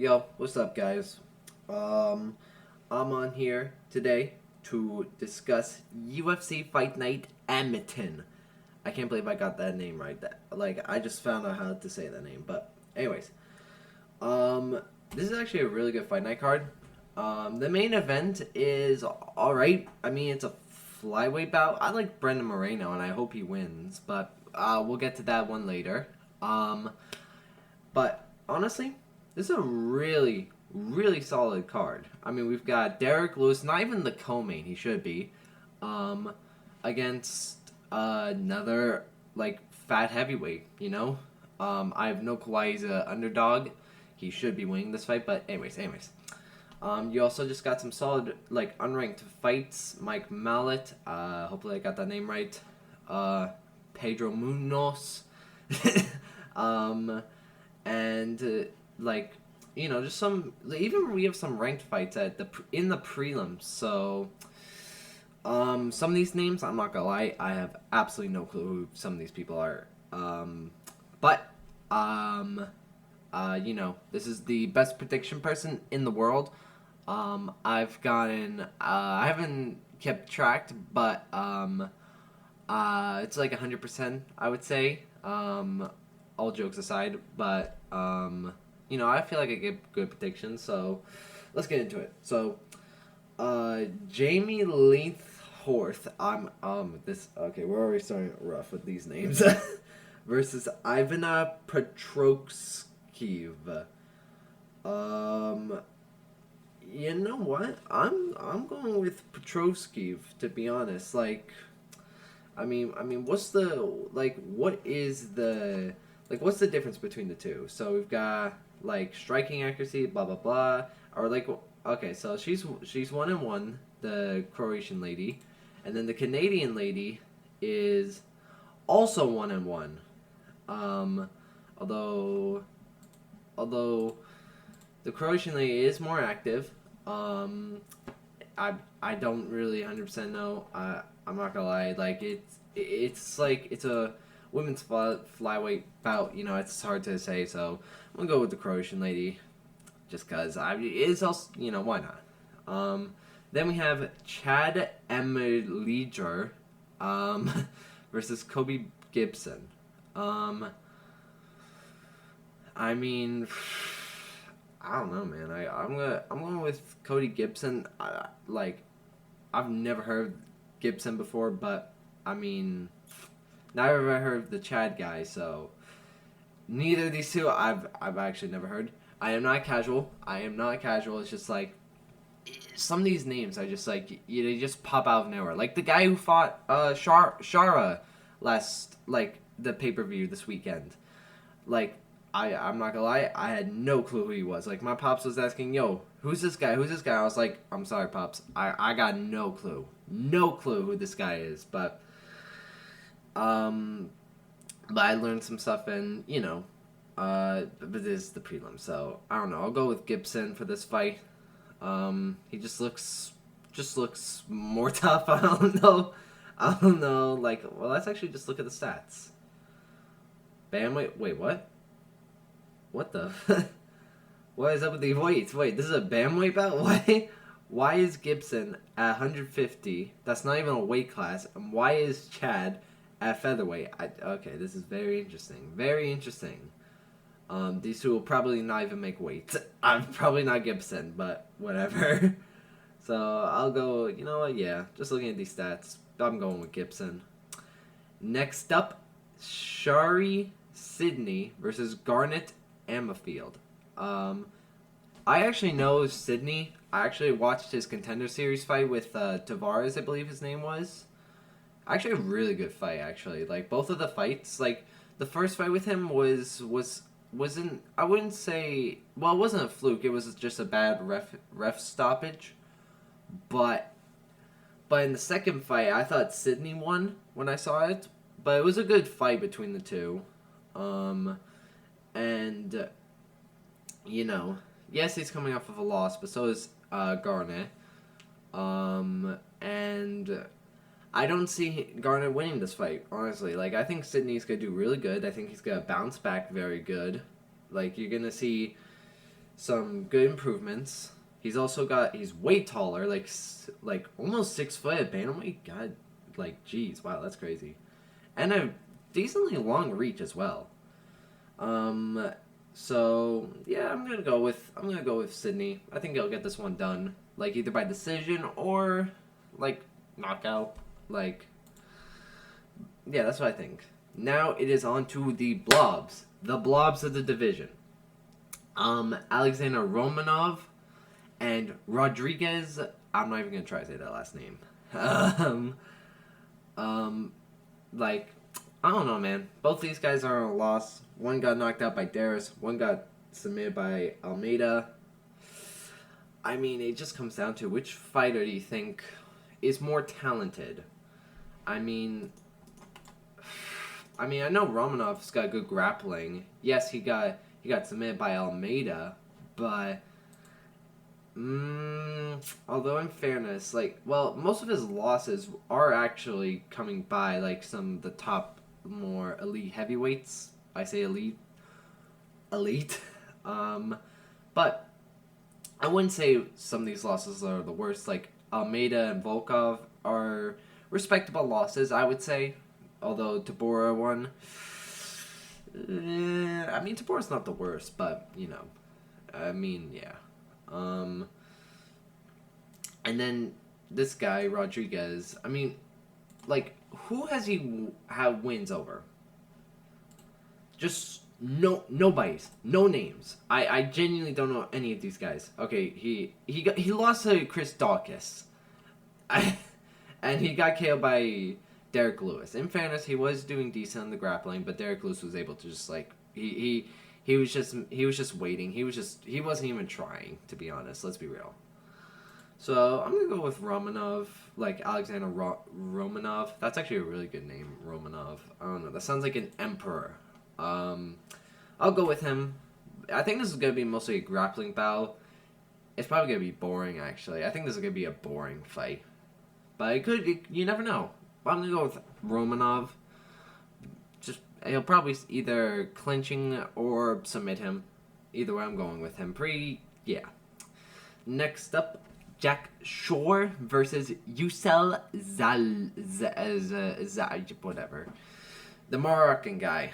Yo, what's up, guys? I'm on here today to discuss UFC Fight Night Edmonton. I can't believe I got that name right. I just found out how to say that name. But anyways, this is actually a really good Fight Night card. The main event is all right. I mean, it's a flyweight bout. I like Brendan Moreno, and I hope he wins. But we'll get to that one later. But honestly, this is a really, really solid card. I mean, we've got Derek Lewis, not even the co-main, he should be, against another, fat heavyweight, you know? I have no clue why he's an underdog. He should be winning this fight, but anyways. You also just got some solid, unranked fights. Mike Mallet, hopefully I got that name right. Pedro Munoz. Just some. Even we have some ranked fights in the prelims. So, some of these names, I'm not gonna lie, I have absolutely no clue who some of these people are. This is the best prediction person in the world. I've gotten. I haven't kept track, but it's like 100%. I would say. All jokes aside, but I feel like I get good predictions, so let's get into it. So, Jamie Leithorth, we're already starting rough with these names, versus Ivana Petrokskiv. You know what? I'm going with Petrokskiv, to be honest. What's the difference between the two? So we've got striking accuracy, blah blah blah, so she's 1-1, the Croatian lady, and then the Canadian lady is also 1-1. Although the Croatian lady is more active. I don't really 100% know. I'm not gonna lie. It's a women's flyweight bout. It's hard to say. So I'm gonna go with the Croatian lady, just cause it's also why not. Then we have Chad Emeliger, versus Kobe Gibson. I mean, I don't know, man. I'm going with Cody Gibson. I've never heard Gibson before, but I mean, never ever heard of the Chad guy. So neither of these two I've actually never heard. I am not casual. It's just some of these names I just they just pop out of nowhere. Like the guy who fought Shara last the pay-per-view this weekend. I'm not gonna lie, I had no clue who he was. My pops was asking, yo, who's this guy? I was like, I'm sorry, pops. I got no clue. No clue who this guy is. But I learned some stuff and, but this is the prelim. So, I don't know. I'll go with Gibson for this fight. He just looks more tough. I don't know. Let's actually just look at the stats. Bam, wait, what? What the? What is up with the weights? Wait, this is a bantamweight bout? Why is Gibson at 150? That's not even a weight class. And why is Chad at featherweight? Okay, this is very interesting. Very interesting. These two will probably not even make weight. I'm probably not Gibson, but whatever. So I'll go. You know what? Yeah, just looking at these stats, I'm going with Gibson. Next up, Shari Sydney versus Garnet Amafield. I actually know Sydney. I actually watched his Contender Series fight with Tavares, I believe his name was. Actually, a really good fight. Actually, both of the fights, the first fight with him wasn't. I wouldn't say. Well, it wasn't a fluke. It was just a bad ref stoppage. But in the second fight, I thought Sydney won when I saw it. But it was a good fight between the two. Yes, he's coming off of a loss, but so is Garnet. And I don't see Garnet winning this fight, honestly. I think Sydney's going to do really good. I think he's going to bounce back very good. You're going to see some good improvements. He's way taller, like almost 6 foot at bantamweight. God, like geez, wow, that's crazy, and a decently long reach as well. Um, so yeah, I'm gonna go with Sydney. I think he'll get this one done, like either by decision or like knockout. Like yeah, that's what I think. Now it is on to the blobs of the division. Alexander Romanov and Rodriguez. I'm not even gonna try to say that last name. Um, um, like I don't know, man. Both these guys are on a loss. One got knocked out by Darius. One got submitted by Almeida. I mean, it just comes down to which fighter do you think is more talented? I mean, I know Romanov's got good grappling. Yes, he got submitted by Almeida, but although in fairness, most of his losses are actually coming by like some of the top more elite heavyweights. I say elite. But I wouldn't say some of these losses are the worst. Like Almeida and Volkov are respectable losses, I would say. Although Tabora won. Tabora's not the worst, but yeah. Um, and then this guy Rodriguez. Who has he had wins over? Just nobody's, no names. I genuinely don't know any of these guys. Okay, he lost to Chris Dawkins, and he got KO'd by Derek Lewis. In fairness, he was doing decent on the grappling, but Derek Lewis was able to just he was just waiting. He wasn't even trying, to be honest. Let's be real. So I'm gonna go with Romanov, like Alexander Romanov. That's actually a really good name, Romanov. I don't know. That sounds like an emperor. I'll go with him. I think this is gonna be mostly a grappling battle. It's probably gonna be boring, actually. I think this is gonna be a boring fight, but you never know. I'm gonna go with Romanov. He'll probably either clinching or submit him. Either way, I'm going with him. Next up, Jack Shore versus Yusel whatever. The Moroccan guy.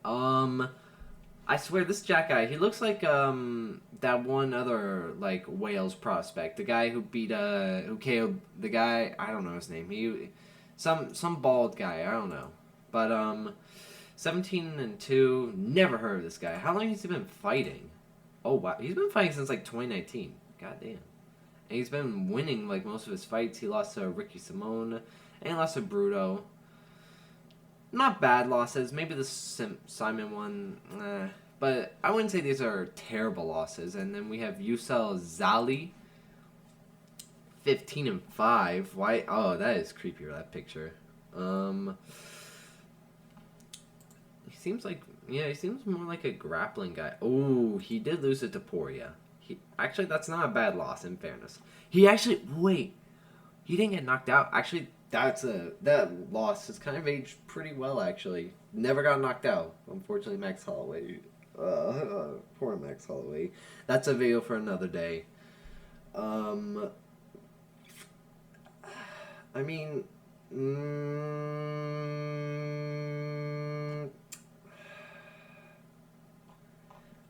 I swear this Jack guy, he looks like that one other like Wales prospect, the guy who who KO'd the guy, I don't know his name. Some bald guy, I don't know. But 17-2, never heard of this guy. How long has he been fighting? Oh wow, he's been fighting since like 2019. God damn. And he's been winning like most of his fights. He lost to Ricky Simone and he lost to Bruto. Not bad losses. Maybe the Simon one, but I wouldn't say these are terrible losses. And then we have Yusel Zali, 15-5. Why? Oh, that is creepy. That picture. He seems more like a grappling guy. Oh, he did lose it to Poria. Actually, that's not a bad loss. In fairness, he didn't get knocked out. Actually, that loss has kind of aged pretty well. Actually, never got knocked out. Unfortunately, Max Holloway. Poor Max Holloway. That's a video for another day. I mean,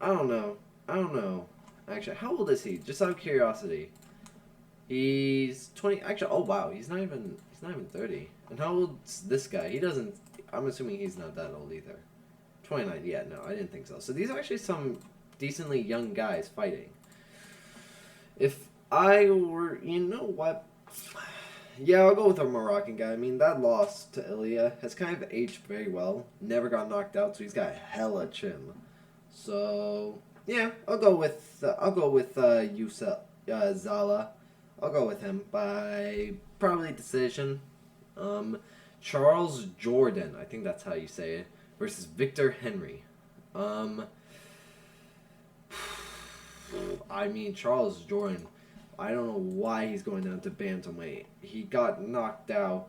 I don't know. Actually, how old is he? Just out of curiosity. He's 20. Actually, oh wow, he's not even 30. And how old's this guy? I'm assuming he's not that old either. 29. Yeah, no, I didn't think so. So these are actually some decently young guys fighting. If I were, you know what? Yeah, I'll go with a Moroccan guy. I mean, that loss to Ilya has kind of aged very well. Never got knocked out, so he's got hella chin. So yeah, I'll go with Yusa Zala. I'll go with him by probably decision. Charles Jordan, I think that's how you say it, versus Victor Henry. Charles Jordan, I don't know why he's going down to bantamweight. He got knocked out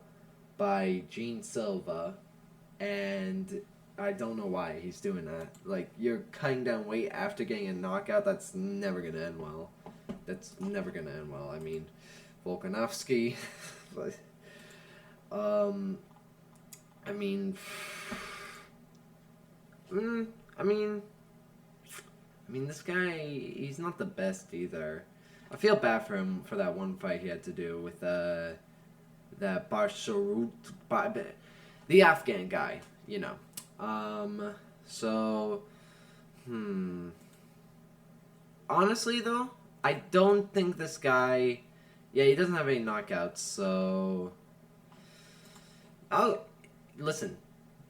by Gene Silva, and I don't know why he's doing that. Like, you're cutting down weight after getting a knockout. That's never gonna end well. That's never gonna end well. I mean, Volkanovski, but I mean, I mean, this guy, he's not the best either. I feel bad for him for that one fight he had to do with that Barsharut, the Afghan guy, you know. So, honestly though, I don't think this guy, yeah, he doesn't have any knockouts, so, listen,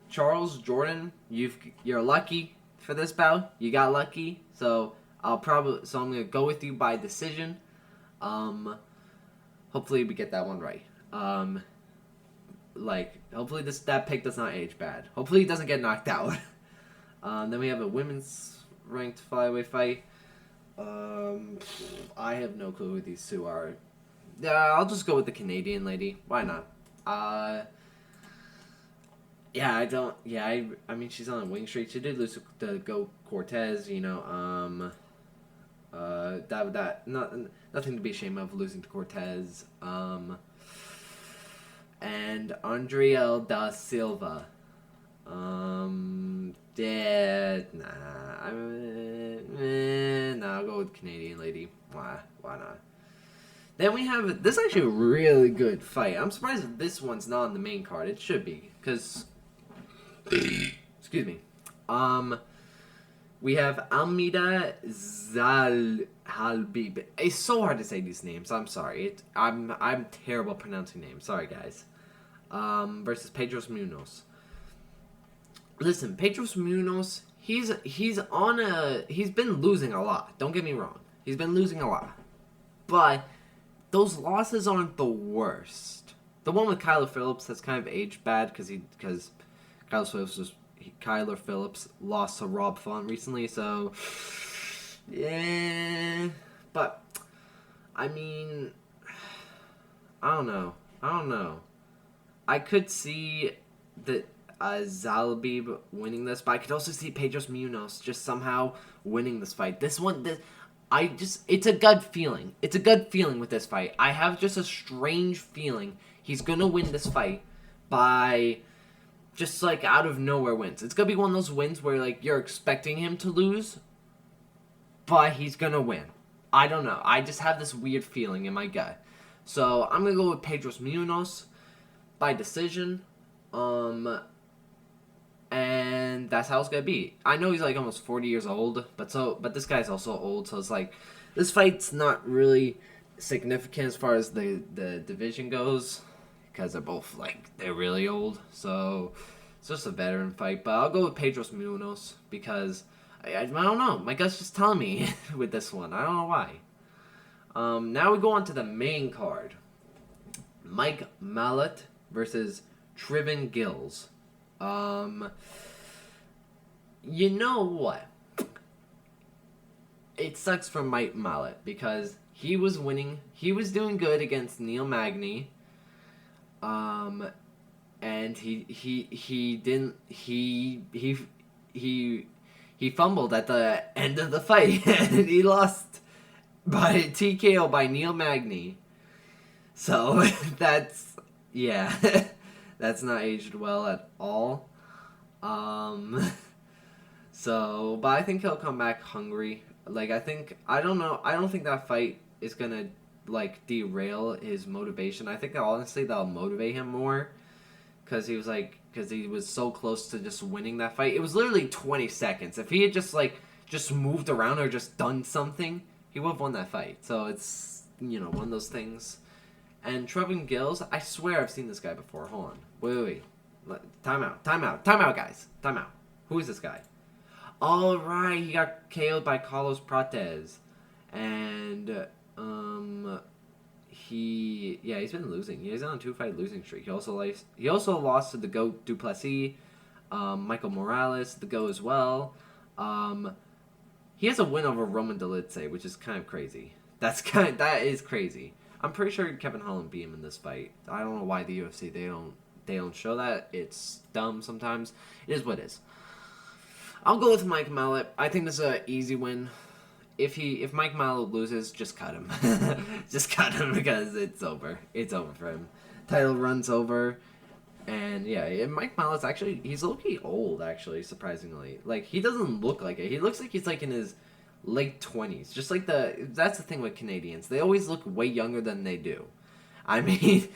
Charles Jordan, you're lucky for this bout. You got lucky, so I'm gonna go with you by decision. Hopefully we get that one right. Hopefully that pick does not age bad. Hopefully he doesn't get knocked out. Then we have a women's ranked flyweight fight. I have no clue who these two are. I'll just go with the Canadian lady. Why not? Yeah, I don't. Yeah, I mean, she's on a winning streak. She did lose to Go Cortez. You know, nothing to be ashamed of losing to Cortez. And Andrea da Silva. Yeah, I'll go with Canadian lady. Why not? Then we have this is actually a really good fight. I'm surprised that this one's not on the main card. It should be, because excuse me. We have Almeida Zalhalbib. It's so hard to say these names. I'm sorry. I'm terrible at pronouncing names. Sorry, guys. Versus Pedro Munoz. Listen, Pedro Munoz, he's been losing a lot. Don't get me wrong. He's been losing a lot. But those losses aren't the worst. The one with Kyler Phillips has kind of aged bad because Kyler Phillips lost to Rob Font recently, so yeah. But I mean, I don't know. I could see that Zalbib winning this, but I could also see Pedro Munoz just somehow winning this fight. It's a gut feeling. It's a gut feeling with this fight. I have just a strange feeling he's gonna win this fight by just like out of nowhere wins. It's gonna be one of those wins where like you're expecting him to lose, but he's gonna win. I don't know. I just have this weird feeling in my gut. So I'm gonna go with Pedro Munoz by decision. And that's how it's gonna be. I know he's like almost 40 years old, but this guy's also old, so it's like this fight's not really significant as far as the division goes, because they're really old. So it's just a veteran fight. But I'll go with Pedro Munoz because I don't know. My gut's just telling me with this one. I don't know why. Now we go on to the main card. Mike Mallet versus Trevin Gills. You know what? It sucks for Mike Mallet because he was winning. He was doing good against Neil Magny. And he fumbled at the end of the fight and he lost by TKO by Neil Magny. So that's that's not aged well at all. But I think he'll come back hungry. I don't think that fight is gonna derail his motivation. I think that honestly that'll motivate him more, because he was so close to just winning that fight. It was literally 20 seconds. If he had just moved around or just done something, he would have won that fight. So it's one of those things. And Trevin Gills, I swear I've seen this guy before. Hold on. Wait. Time out, guys. Time out. Who is this guy? All right, he got KO'd by Carlos Prates. And, he's been losing. He's on a 2-fight losing streak. He also lost to the GOAT Duplessis, Michael Morales, the GOAT as well. He has a win over Roman Dolidze, which is kind of crazy. That is crazy. I'm pretty sure Kevin Holland beat him in this fight. I don't know why the UFC they don't show that. It's dumb sometimes. It is what it is. I'll go with Mike Mallet. I think this is an easy win. If Mike Mallet loses, just cut him. Just cut him because it's over. It's over for him. Title run's over. And yeah, Mike Mallet's actually, he's low-key old, actually, surprisingly. Like, he doesn't look like it. He looks like he's like in his late 20s. Just like that's the thing with Canadians. They always look way younger than they do. I mean,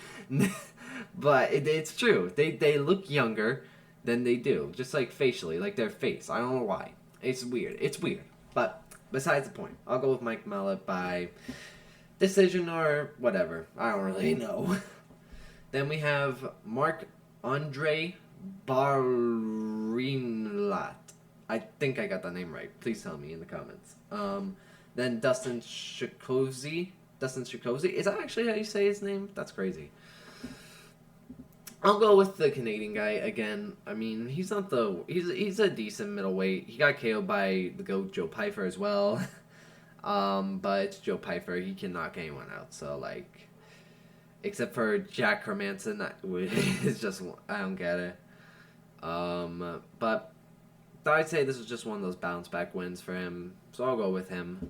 but it's true. They look younger than they do. Just like facially, like their face. I don't know why. It's weird. It's weird. But besides the point, I'll go with Mike Mallet by decision or whatever. I don't really know. Then we have Marc-Andre Barinlat. I think I got that name right. Please tell me in the comments. Then Dustin Shakozy. Dustin Shakozy. Is that actually how you say his name? That's crazy. I'll go with the Canadian guy again. I mean, he's not he's a decent middleweight. He got KO'd by the GOAT Joe Pyfer as well. But it's Joe Pyfer. He can knock anyone out. So like, except for Jack Hermanson, it's just I don't get it. But I'd say this was just one of those bounce back wins for him. So I'll go with him.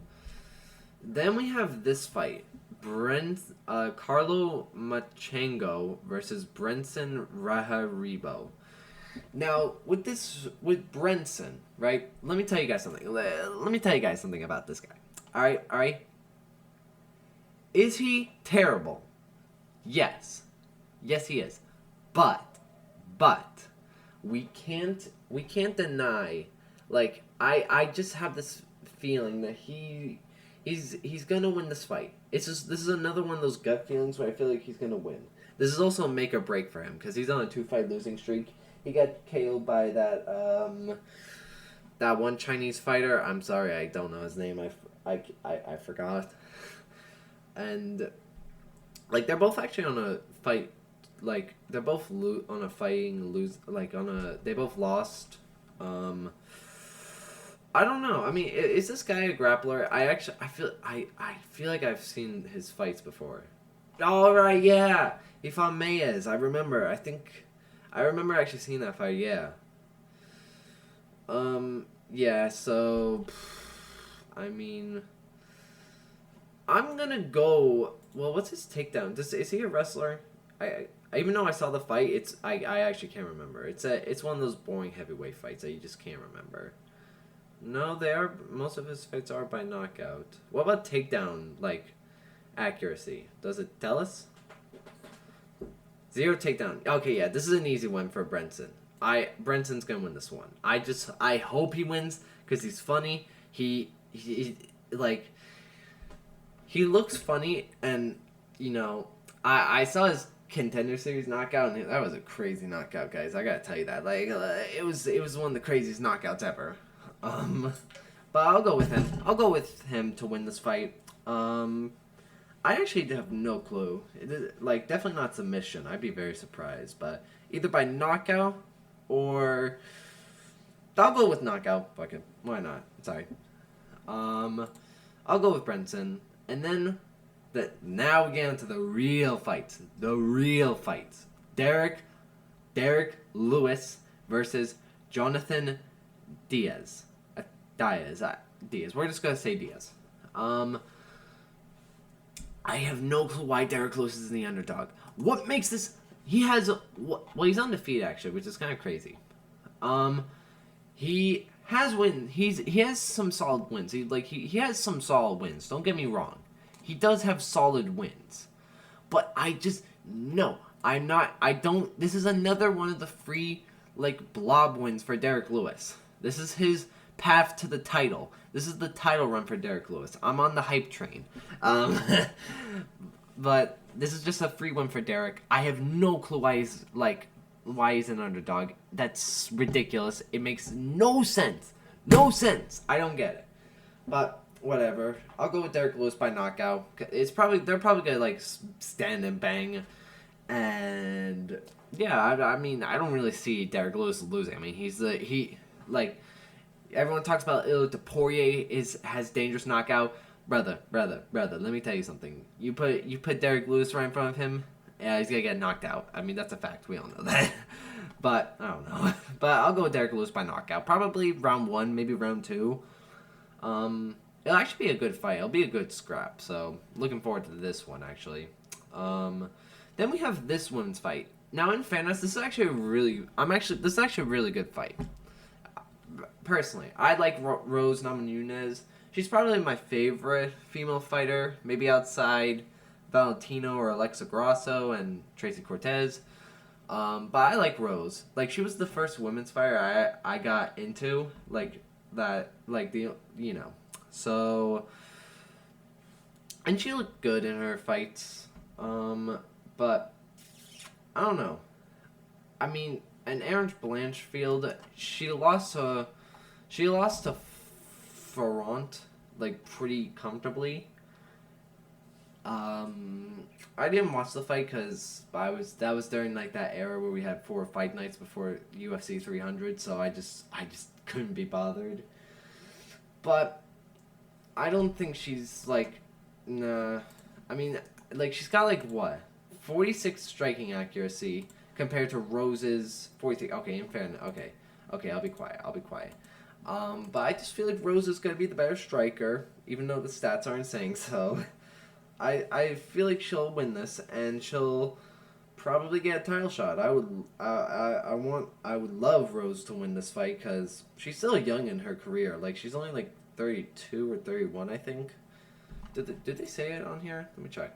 Then we have this fight. Carlo Machengo versus Brenson Raharibo. Now, with Brenson, right? Let me tell you guys something. Let me tell you guys something about this guy. All right. Is he terrible? Yes, he is. But we can't deny. Like I just have this feeling that he's gonna win this fight. This is another one of those gut feelings where I feel like he's gonna win. This is also a make or break for him because he's on a 2-fight losing streak. He got KO'd by that one Chinese fighter. I'm sorry, I don't know his name. I forgot. And like they're both actually on a fight. Like they're both on a fighting lose. Like they both lost. I don't know. I mean, is this guy a grappler? I feel like I've seen his fights before. All right, yeah, he fought Mayes. I remember. I remember actually seeing that fight. Yeah. Yeah. So, I mean, I'm gonna go. Well, what's his takedown? Is he a wrestler? I even though I saw the fight, I actually can't remember. It's one of those boring heavyweight fights that you just can't remember. No, most of his fights are by knockout. What about takedown, like, accuracy? Does it tell us? 0 takedown. Okay, yeah, this is an easy one for Brenson. Brenson's gonna win this one. I hope he wins, because he's funny. He looks funny, and, you know, I saw his Contender Series knockout, and that was a crazy knockout, guys. I gotta tell you that. Like, it was one of the craziest knockouts ever. But I'll go with him. I'll go with him to win this fight. I actually have no clue. It is, like, definitely not submission. I'd be very surprised. But either by knockout or... I'll go with knockout. Fuck it. Why not? Sorry. I'll go with Brenson. And then, now we get into the real fights. The real fights. Derek Lewis versus Jonathan Diaz. Diaz. We're just gonna say Diaz. I have no clue why Derek Lewis is the underdog. What makes this? He's undefeated actually, which is kind of crazy. He has He has some solid wins. He has some solid wins. Don't get me wrong. He does have solid wins, but I'm not. I don't. This is another one of the free blob wins for Derek Lewis. This is his path to the title. This is the title run for Derek Lewis. I'm on the hype train. But this is just a free win for Derek. I have no clue why he's an underdog. That's ridiculous. It makes no sense. No sense. I don't get it. But whatever. I'll go with Derek Lewis by knockout. They're probably gonna stand and bang. And yeah, I mean, I don't really see Derek Lewis losing. I mean, everyone talks about Poirier has dangerous knockout. Brother, let me tell you something. You put Derek Lewis right in front of him, yeah, he's gonna get knocked out. I mean, that's a fact. We all know that. But I don't know. But I'll go with Derek Lewis by knockout. Probably round 1, maybe round 2. It'll actually be a good fight. It'll be a good scrap. So looking forward to this one actually. Then we have this women's fight. Now in fairness, this is actually this is actually a really good fight. Personally, I like Rose Namajunas. She's probably my favorite female fighter, maybe outside Valentino or Alexa Grasso and Tracy Cortez. But I like Rose. Like, she was the first women's fighter I got into, like, that, like, so, and she looked good in her fights, but, I don't know. I mean, and Erin Blanchfield, she lost to Ferrant, like, pretty comfortably. I didn't watch the fight because that was during like that era where we had 4 fight nights before UFC 300, so I just couldn't be bothered. But I don't think she's like, nah. I mean, like she's got like what, 46 striking accuracy compared to Rose's 43. Okay, in fairness, okay, I'll be quiet. But I just feel like Rose is gonna be the better striker, even though the stats aren't saying so. I feel like she'll win this, and she'll probably get a title shot. I would love Rose to win this fight because she's still young in her career. Like she's only like 32 or 31, I think. Did they say it on here? Let me check.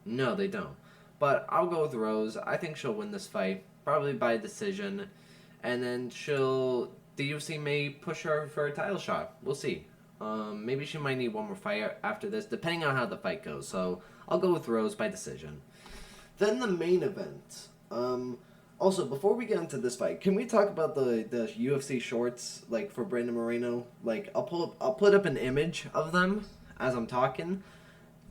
No, they don't. But I'll go with Rose. I think she'll win this fight, probably by decision, and then the UFC may push her for a title shot. We'll see. Maybe she might need one more fight after this, depending on how the fight goes. So I'll go with Rose by decision. Then the main event. Also, before we get into this fight, can we talk about the UFC shorts, like for Brandon Moreno? Like I'll put up an image of them as I'm talking.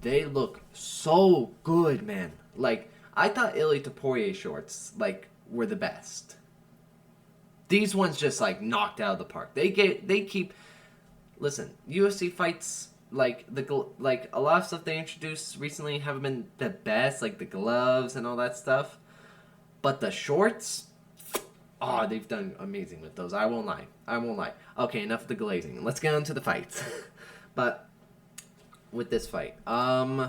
They look so good, man. Like I thought Ilie Topuria shorts like were the best. These ones just like knocked out of the park. They keep. Listen, UFC fights, like a lot of stuff they introduced recently haven't been the best, like the gloves and all that stuff. But the shorts, oh, they've done amazing with those. I won't lie. Okay, enough of the glazing. Let's get on to the fights. But with this fight, I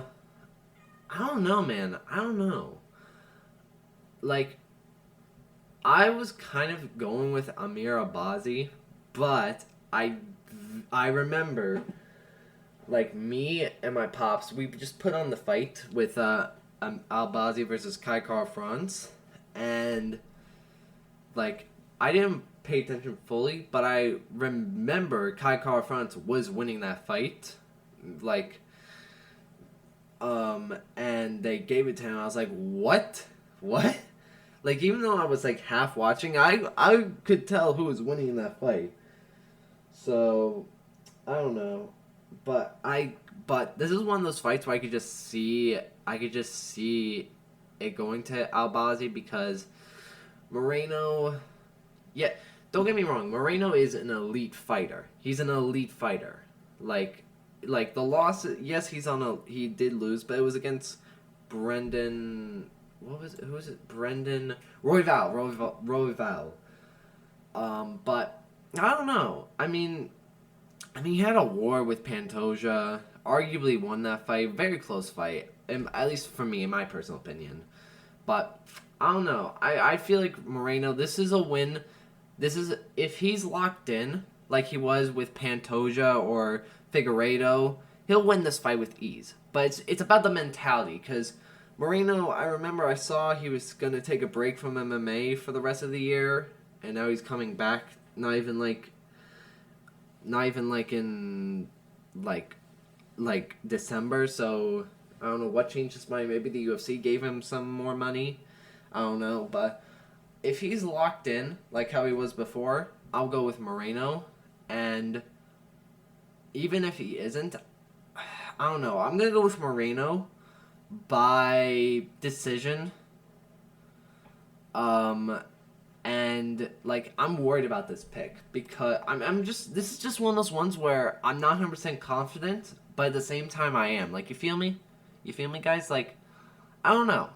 don't know, man. I don't know. Like, I was kind of going with Amir Albazi, but I remember, like, me and my pops, we just put on the fight with Albazi versus Kai Kara-France, and, like, I didn't pay attention fully, but I remember Kai Kara-France was winning that fight, like, and they gave it to him. I was like, what? Like, even though I was, like, half watching, I could tell who was winning in that fight. So, I don't know, but this is one of those fights where I could just see it going to Albazi because Moreno, yeah, don't get me wrong, Moreno is an elite fighter. He's an elite fighter. Like the loss, yes, he did lose, but it was against Brendan, who was it? Brendan Royval. But I don't know. I mean, he had a war with Pantoja. Arguably won that fight. Very close fight, at least for me, in my personal opinion. But I don't know. I feel like Moreno. This is a win. This is if he's locked in like he was with Pantoja or Figueiredo, he'll win this fight with ease. But it's about the mentality because Moreno. I remember I saw he was gonna take a break from MMA for the rest of the year, and now he's coming back. Not even like in like December. So I don't know what changed his mind. Maybe the UFC gave him some more money. I don't know, but if he's locked in like how he was before, I'll go with Moreno. And even if he isn't, I don't know. I'm gonna go with Moreno by decision. And, like, I'm worried about this pick because this is just one of those ones where I'm not 100% confident, but at the same time I am. Like, you feel me? You feel me, guys? Like, I don't know.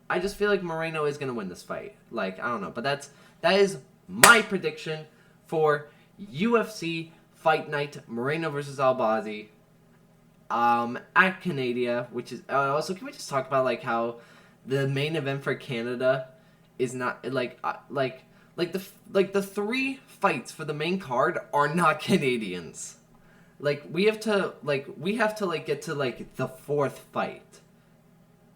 I just feel like Moreno is gonna win this fight. Like, I don't know, but that is my prediction for UFC Fight Night Moreno versus Albazi. At Canada, which is also, can we just talk about like how the main event for Canada is not like the 3 fights for the main card are not Canadians. We have to get to like the 4th fight.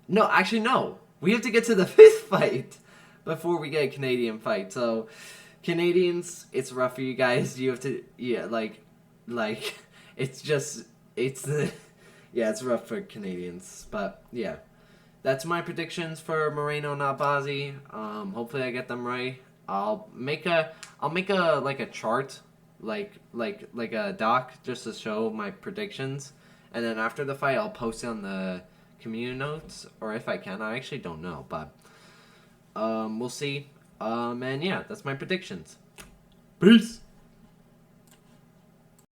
No, actually no. We have to get to the 5th fight before we get a Canadian fight. So Canadians, it's rough for you guys. You have to it's just it's yeah, it's rough for Canadians. But yeah. That's my predictions for Moreno and Albazi. Hopefully I get them right. I'll make a like a chart, like a doc, just to show my predictions, and then after the fight I'll post it on the community notes, or if I can, I actually don't know, but we'll see. And yeah, that's my predictions. Peace.